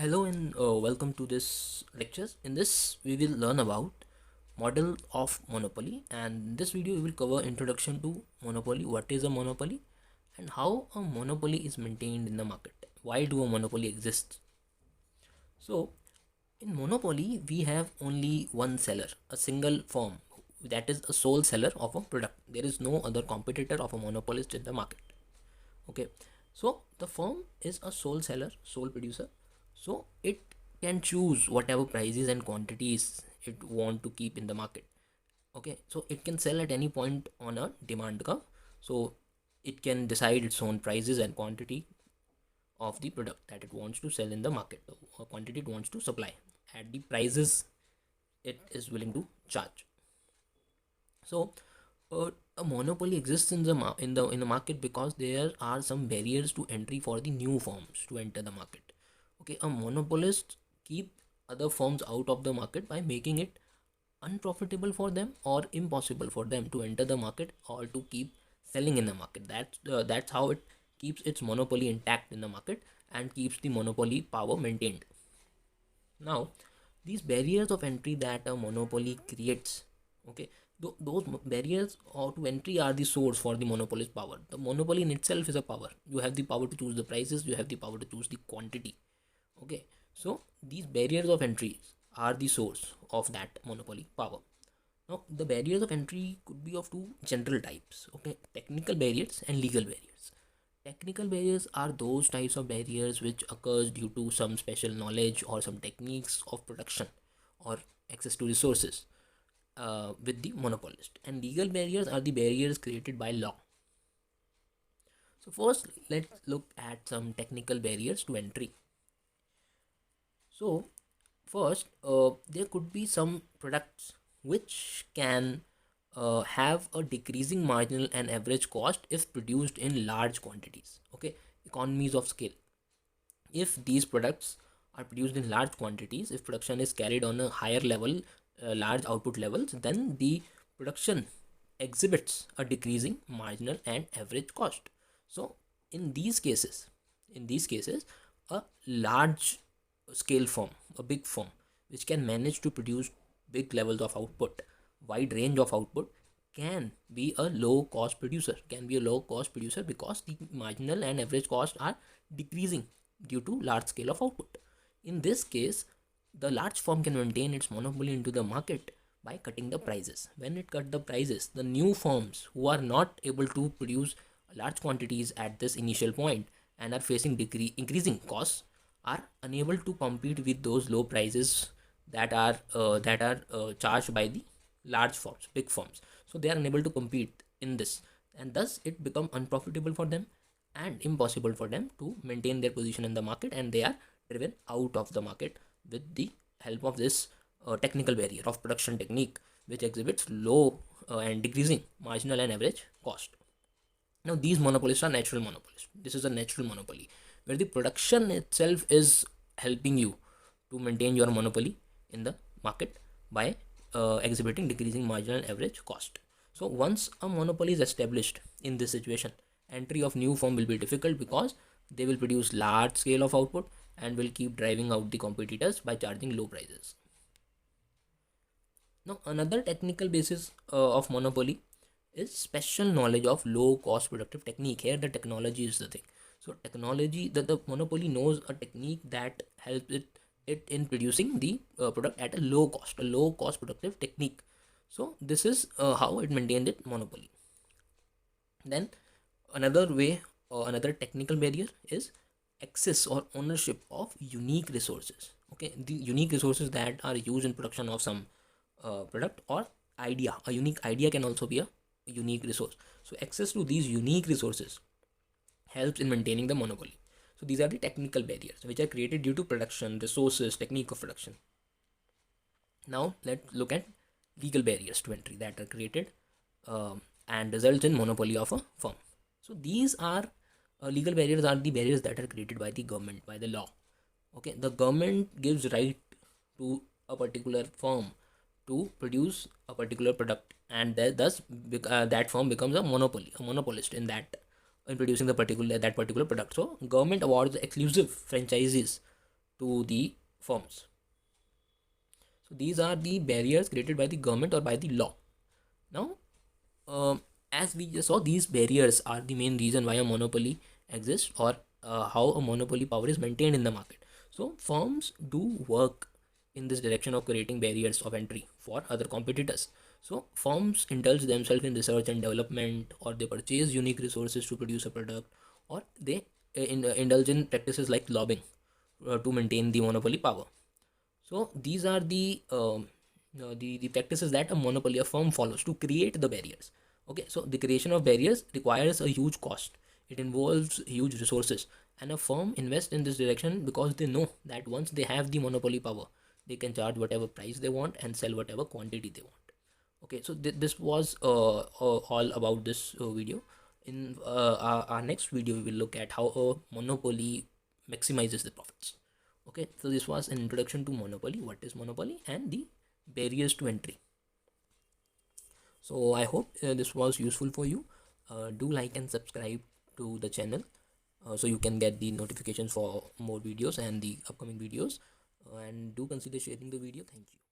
Hello and welcome to this lectures. In this, we will learn about model of monopoly, and in this video we will cover introduction to monopoly, what is a monopoly, and how a monopoly is maintained in the market. Why do a monopoly exist? So, in monopoly, we have only one seller, a single firm that is a sole seller of a product. There is no other competitor of a monopolist in the market. Okay, so the firm is a sole seller, sole producer, so it can choose whatever prices and quantities it want to keep in the market. Okay, so it can sell at any point on a demand curve, so it can decide its own prices and quantity of the product that it wants to sell in the market, or quantity it wants to supply at the prices it is willing to charge. So a monopoly exists in the market because there are some barriers to entry for the new firms to enter the market. Okay, a monopolist keep other firms out of the market by making it unprofitable for them or impossible for them to enter the market or to keep selling in the market. That's how it keeps its monopoly intact in the market and keeps the monopoly power maintained. Now, these barriers of entry that a monopoly creates, okay, those barriers to entry are the source for the monopoly's power. The monopoly in itself is a power. You have the power to choose the prices, you have the power to choose the quantity. Okay, so these barriers of entry are the source of that monopoly power. Now, the barriers of entry could be of two general types, okay, technical barriers and legal barriers. Technical barriers are those types of barriers which occurs due to some special knowledge or some techniques of production or access to resources with the monopolist. And legal barriers are the barriers created by law. So first, let's look at some technical barriers to entry. So first, there could be some products which can have a decreasing marginal and average cost if produced in large quantities. Okay, economies of scale. If these products are produced in large quantities, if production is carried on a higher level, large output levels, then the production exhibits a decreasing marginal and average cost. So in these cases, a large scale firm, a big firm, which can manage to produce big levels of output, wide range of output, can be a low cost producer, because the marginal and average costs are decreasing due to large scale of output. In this case, the large firm can maintain its monopoly into the market by cutting the prices. When it cut the prices, the new firms who are not able to produce large quantities at this initial point and are facing increasing costs are unable to compete with those low prices that are charged by the large firms, big firms. So they are unable to compete in this, and thus it become unprofitable for them and impossible for them to maintain their position in the market, and they are driven out of the market with the help of this technical barrier of production technique, which exhibits low and decreasing marginal and average cost. Now, these monopolists are natural monopolists. This is a natural monopoly where the production itself is helping you to maintain your monopoly in the market by exhibiting decreasing marginal average cost. So, once a monopoly is established in this situation, entry of new firm will be difficult because they will produce large scale of output and will keep driving out the competitors by charging low prices. Now, another technical basis of monopoly is special knowledge of low cost productive technique. Here the technology is the thing. So technology, that the monopoly knows a technique that helps it in producing the product at a low cost productive technique. So this is how it maintained its monopoly. Then another way or another technical barrier is access or ownership of unique resources. Okay, the unique resources that are used in production of some product or idea. A unique idea can also be a unique resource. So access to these unique resources helps in maintaining the monopoly. So these are the technical barriers which are created due to production, resources, technique of production. Now let's look at legal barriers to entry that are created and results in monopoly of a firm. So these are legal barriers are the barriers that are created by the government, by the law. Okay, the government gives right to a particular firm to produce a particular product, and thus that firm becomes a monopolist in producing that particular product. So government awards exclusive franchises to the firms. So these are the barriers created by the government or by the law. Now, as we just saw, these barriers are the main reason why a monopoly exists, or how a monopoly power is maintained in the market. So firms do work in this direction of creating barriers of entry for other competitors. So firms indulge themselves in research and development, or they purchase unique resources to produce a product, or they indulge in practices like lobbying to maintain the monopoly power. So these are the practices that a monopoly, a firm, follows to create the barriers. Okay, so the creation of barriers requires a huge cost. It involves huge resources, and a firm invests in this direction because they know that once they have the monopoly power, they can charge whatever price they want and sell whatever quantity they want. Okay, so this was all about this video. In our next video, we will look at how a monopoly maximizes the profits. Okay, so this was an introduction to monopoly, what is monopoly, and the barriers to entry. So I hope this was useful for you. Do like and subscribe to the channel so you can get the notifications for more videos and the upcoming videos, and do consider sharing the video. Thank you.